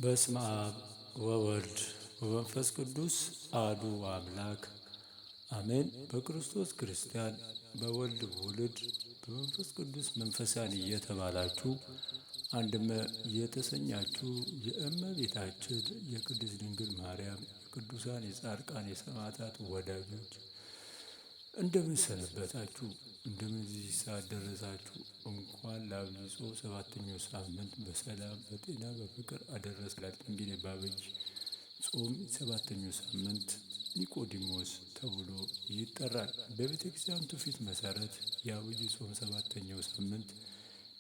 በስመ አብ ወወልድ ወመንፈስ ቅዱስ አሐዱ አምላክ አሜን። በክርስቶስ ክርስቲያን በወልድ ውሉድ በመንፈስ ቅዱስ መንፈሳን እየተባላችሁ አንድም የተሰኛችሁ የእመቤታችን የቅድስት ድንግል ማርያም የቅዱሳን የጻድቃን የሰማዕታት ወዳጆች እንደምን ሰነበታችሁ? እንደምን እዚህ ሰዓት ደረሳችሁ? እንኳን ለዐቢይ ጾም ሰባተኛው ሳምንት በሰላም በጤና በፍቅር አደረሰን። እንግዲህ በዐቢይ ጾም ሰባተኛው ሳምንት ኒቆዲሞስ ተብሎ ይጠራል። በቤተ ክርስቲያን ትውፊት መሰረት የዐቢይ ጾም ሰባተኛው ሳምንት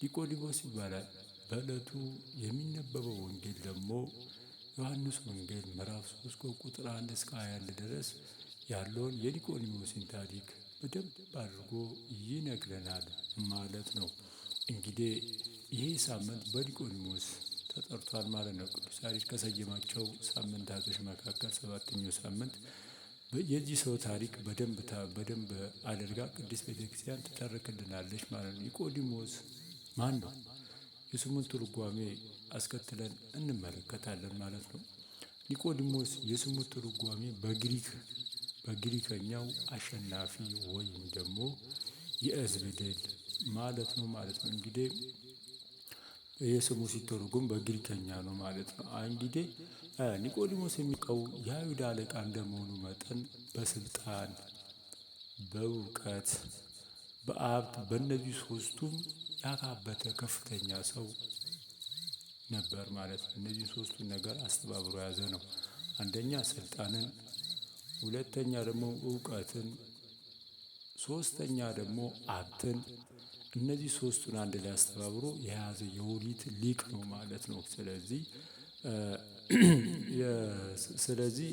ኒቆዲሞስ ይባላል። በዕለቱ የሚነበበው ወንጌል ደግሞ ዮሐንስ ወንጌል ምዕራፍ 3 ቁጥር 1 እስከ 21 ድረስ ያለውን የኒቆዲሞስን ታሪክ በደንብ አድርጎ ይነግረናል ማለት ነው። እንግዲህ ይሄ ሳምንት በኒቆዲሞስ ተጠርቷል ማለት ነው። ቅዱስ ያሬድ ከሰየማቸው ሳምንታቶች መካከል ሰባተኛው ሳምንት የዚህ ሰው ታሪክ በደንብ አድርጋ ቅድስት ቤተክርስቲያን ትተርክልናለች ማለት ነው። ኒቆዲሞስ ማን ነው? የስሙን ትርጓሜ አስከትለን እንመለከታለን ማለት ነው። ኒቆዲሞስ የስሙ ትርጓሜ በግሪከኛው አሸናፊ ወይም ደግሞ የሕዝብ ድል ማለት ነው ማለት ነው። እንግዲህ የስሙ ሲተረጎም በግሪከኛ ነው ማለት ነው። እንግዲህ ኒቆዲሞስ የሚቀው የአይሁድ አለቃ እንደመሆኑ መጠን በስልጣን፣ በእውቀት፣ በሀብት በእነዚህ ሶስቱም ያካበተ ከፍተኛ ሰው ነበር ማለት ነው። እነዚህ ሶስቱን ነገር አስተባብሮ የያዘ ነው። አንደኛ ስልጣንን፣ ሁለተኛ ደግሞ እውቀትን፣ ሶስተኛ ደግሞ ሀብትን። እነዚህ ሶስቱን አንድ ላይ አስተባብሮ የያዘ የኦሪት ሊቅ ነው ማለት ነው። ስለዚህ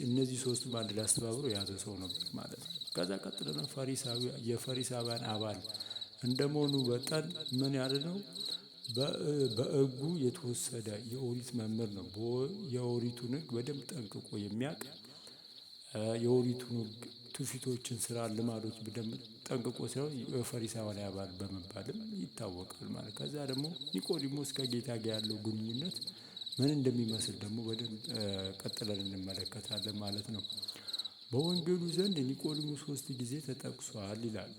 እነዚህ ሶስቱን አንድ ላይ አስተባብሮ የያዘ ሰው ነበር ማለት ነው። ከዛ ቀጥሎ የፈሪሳውያን አባል እንደመሆኑ መጠን ምን ያለ ነው? በሕጉ የተወሰደ የኦሪት መምህር ነው። የኦሪቱን ሕግ በደንብ ጠንቅቆ የሚያውቅ የኦሪቱን ሕግ ትውፊቶችን፣ ስራ፣ ልማዶች በደንብ ጠንቅቆ ሳይሆን የፈሪሳውያን አባል በመባልም ይታወቃል ማለት። ከዛ ደግሞ ኒቆዲሞስ ከጌታ ጋር ያለው ግንኙነት ምን እንደሚመስል ደግሞ በደንብ ቀጥለን እንመለከታለን ማለት ነው። በወንጌሉ ዘንድ ኒቆዲሞስ 3 ጊዜ ተጠቅሷል ይላል።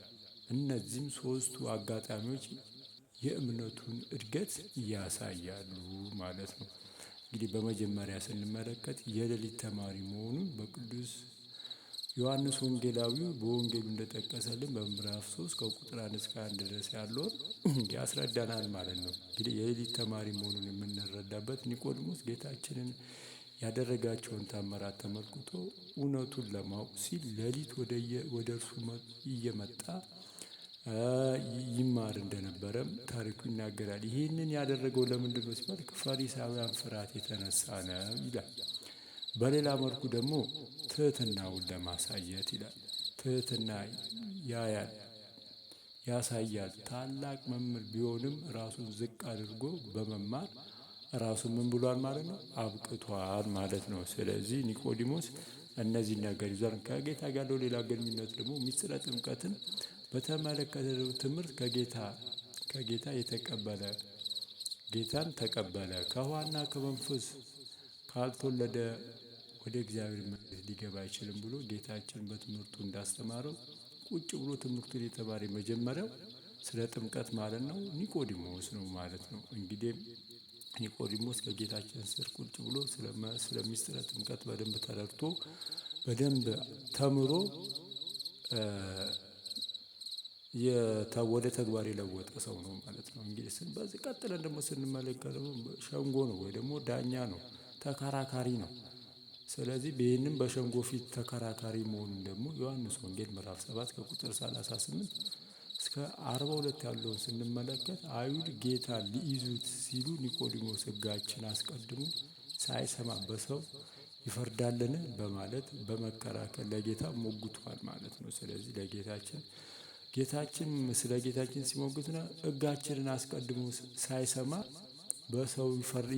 እነዚህም ሶስቱ አጋጣሚዎች የእምነቱን እድገት ያሳያሉ ማለት ነው። እንግዲህ በመጀመሪያ ስንመለከት የሌሊት ተማሪ መሆኑን በቅዱስ ዮሐንስ ወንጌላዊው በወንጌሉ እንደጠቀሰልን በምዕራፍ 3 ከቁጥር 1 እስከ 1 ድረስ ያለውን ያስረዳናል ማለት ነው። እንግዲህ የሌሊት ተማሪ መሆኑን የምንረዳበት ኒቆዲሞስ ጌታችንን ያደረጋቸውን ታምራት ተመልክቶ እውነቱን ለማወቅ ሲል ሌሊት ወደ እርሱ እየመጣ ይማር እንደነበረም ታሪኩ ይናገራል። ይህንን ያደረገው ለምንድን ነው ሲባል ከፈሪሳውያን ፍርሃት የተነሳ ነው ይላል። በሌላ መልኩ ደግሞ ትህትናውን ለማሳየት ይላል። ትህትና ያሳያል። ታላቅ መምህር ቢሆንም ራሱን ዝቅ አድርጎ በመማር ራሱን ምን ብሏል ማለት ነው? አብቅቷል ማለት ነው። ስለዚህ ኒቆዲሞስ እነዚህን ነገር ይዟል። ከጌታ ጋር ያለው ሌላ ግንኙነት ደግሞ ምስጢረ ጥምቀትን በተመለከተው ትምህርት ከጌታ የተቀበለ ጌታን ተቀበለ። ከውሃና ከመንፈስ ካልተወለደ ወደ እግዚአብሔር መንግሥት ሊገባ አይችልም ብሎ ጌታችን በትምህርቱ እንዳስተማረው ቁጭ ብሎ ትምህርቱን የተማረ መጀመሪያው ስለ ጥምቀት ማለት ነው ኒቆዲሞስ ነው ማለት ነው። እንግዲህ ኒቆዲሞስ ከጌታችን ስር ቁጭ ብሎ ስለ ምስጢረ ጥምቀት በደንብ ተረድቶ በደንብ ተምሮ ወደ ተግባር የለወጠ ሰው ነው ማለት ነው። እንግዲህ በዚህ ቀጥለን ደግሞ ስንመለከተው ሸንጎ ነው ወይ ደግሞ ዳኛ ነው፣ ተከራካሪ ነው። ስለዚህ ይህንም በሸንጎ ፊት ተከራካሪ መሆኑን ደግሞ ዮሐንስ ወንጌል ምዕራፍ 7 ከቁጥር 38 እስከ 42 ያለውን ስንመለከት አይሁድ ጌታ ሊይዙት ሲሉ ኒቆዲሞስ ሕጋችን አስቀድሞ ሳይሰማ በሰው ይፈርዳልን በማለት በመከራከር ለጌታ ሞግቷል ማለት ነው። ስለዚህ ስለ ጌታችን ሲሞግትና ሕጋችንን አስቀድሞ ሳይሰማ በሰው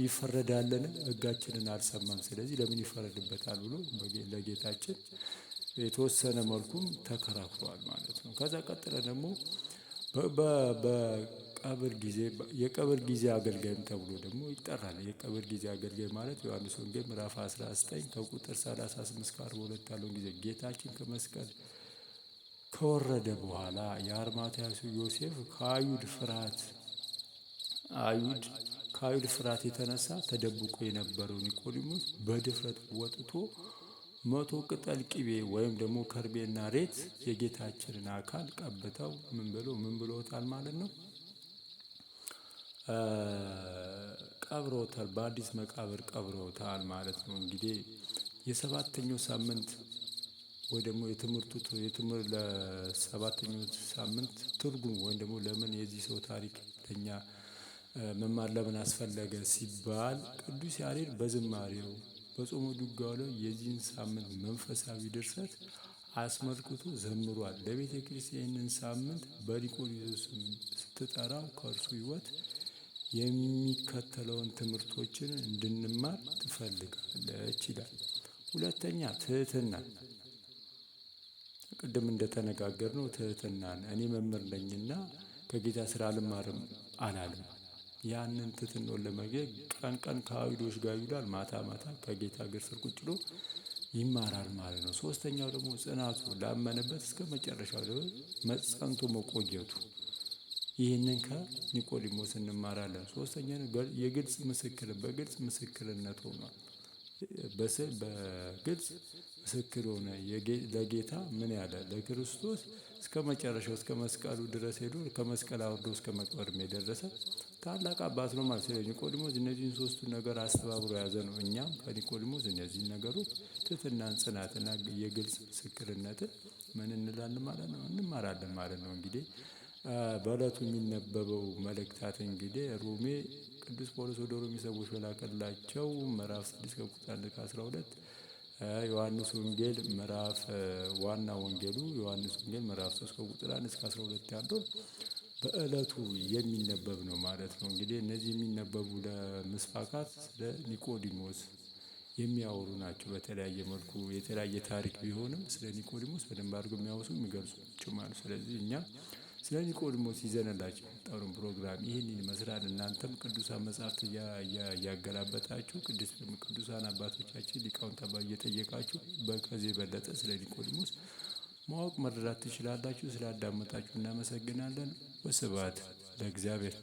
ይፈረዳልን? ሕጋችንን አልሰማም፣ ስለዚህ ለምን ይፈረድበታል ብሎ ለጌታችን የተወሰነ መልኩም ተከራክሯል ማለት ነው። ከዛ ቀጥለ ደግሞ የቀብር ጊዜ አገልጋይም ተብሎ ደግሞ ይጠራል። የቀብር ጊዜ አገልጋይ ማለት ዮሐንስ ወንጌል ምዕራፍ 19 ከቁጥር 38 እስከ 42 ያለውን ጊዜ ጌታችን ከመስቀል ከወረደ በኋላ የአርማትያሱ ዮሴፍ ከአይሁድ ፍርሃት የተነሳ ተደብቆ የነበረው ኒቆዲሞስ በድፍረት ወጥቶ 100 ቅጠል ቅቤ ወይም ደግሞ ከርቤና ሬት የጌታችንን አካል ቀብተው ምን ብለውታል ማለት ነው? ቀብረውታል። በአዲስ መቃብር ቀብረውታል ማለት ነው። እንግዲህ የሰባተኛው ሳምንት ወይ ደግሞ ለሰባተኛው ሳምንት ትርጉም ወይም ደግሞ ለምን የዚህ ሰው ታሪክ ለኛ መማር ለምን አስፈለገ ሲባል ቅዱስ ያሬድ በዝማሬው በጾመ ድጓው ላይ የዚህን ሳምንት መንፈሳዊ ድርሰት አስመልክቶ ዘምሯል። ለቤተ ክርስቲያንን ሳምንት በኒቆዲሞስ ስትጠራው ከእርሱ ሕይወት የሚከተለውን ትምህርቶችን እንድንማር ትፈልጋለች ይላል። ሁለተኛ ትህትና። ቅድም እንደተነጋገርነው ትህትናን እኔ መምህር ነኝና ከጌታ ስራ አልማርም አላለም። ያንን ትህትናውን ለመግለጽ ቀን ቀን ከአይሁዶች ጋር ይውላል፣ ማታ ማታ ከጌታ እግር ስር ቁጭ ብሎ ይማራል ማለት ነው። ሶስተኛው ደግሞ ጽናቱ፣ ላመነበት እስከ መጨረሻው ጸንቶ መቆየቱ። ይህንን ከኒቆዲሞስ እንማራለን። ሶስተኛ የግልጽ ምስክርነት ሆኗል። በግልጽ ምስክር ሆነ። ለጌታ ምን ያለ ለክርስቶስ እስከ መጨረሻው እስከ መስቀሉ ድረስ ሄዶ ከመስቀል አውርዶ እስከ መቅበርም የደረሰ ታላቅ አባት ነው ማለት ነው። ኒቆዲሞስ እነዚህን ሶስቱን ነገር አስተባብሮ የያዘ ነው። እኛም ከኒቆዲሞስ እነዚህን ነገሮች ትህትናን፣ ጽናትና የግልጽ ምስክርነትን ምን እንላለን ማለት ነው እንማራለን ማለት ነው። እንግዲህ በዕለቱ የሚነበበው መልእክታት እንግዲህ ሮሜ ቅዱስ ጳውሎስ ወደ ሮሜ ሰዎች በላከላቸው ምዕራፍ 6 ከቁጥር 1 እስከ 12፣ ዮሐንስ ወንጌል ዋና ወንጌሉ ዮሐንስ ወንጌል ምዕራፍ 3 ከቁጥር 1 እስከ 12 ያለው በዕለቱ የሚነበብ ነው ማለት ነው። እንግዲህ እነዚህ የሚነበቡ ለምስባካት ስለ ኒቆዲሞስ የሚያወሩ ናቸው። በተለያየ መልኩ የተለያየ ታሪክ ቢሆንም ስለ ኒቆዲሞስ በደንብ አድርገው የሚያወሱ የሚገልጹ ናቸው ማለት። ስለዚህ እኛ ስለ ኒቆዲሞስ ይዘንላችሁ የመጣውን ፕሮግራም ይህንን ይመስላል። እናንተም ቅዱሳን መጻሕፍት እያገላበጣችሁ ቅዱሳን አባቶቻችን ሊቃውንት እየጠየቃችሁ ከዚህ የበለጠ ስለ ኒቆዲሞስ ማወቅ መረዳት ትችላላችሁ። ስላዳመጣችሁ እናመሰግናለን። ወስብሐት ለእግዚአብሔር።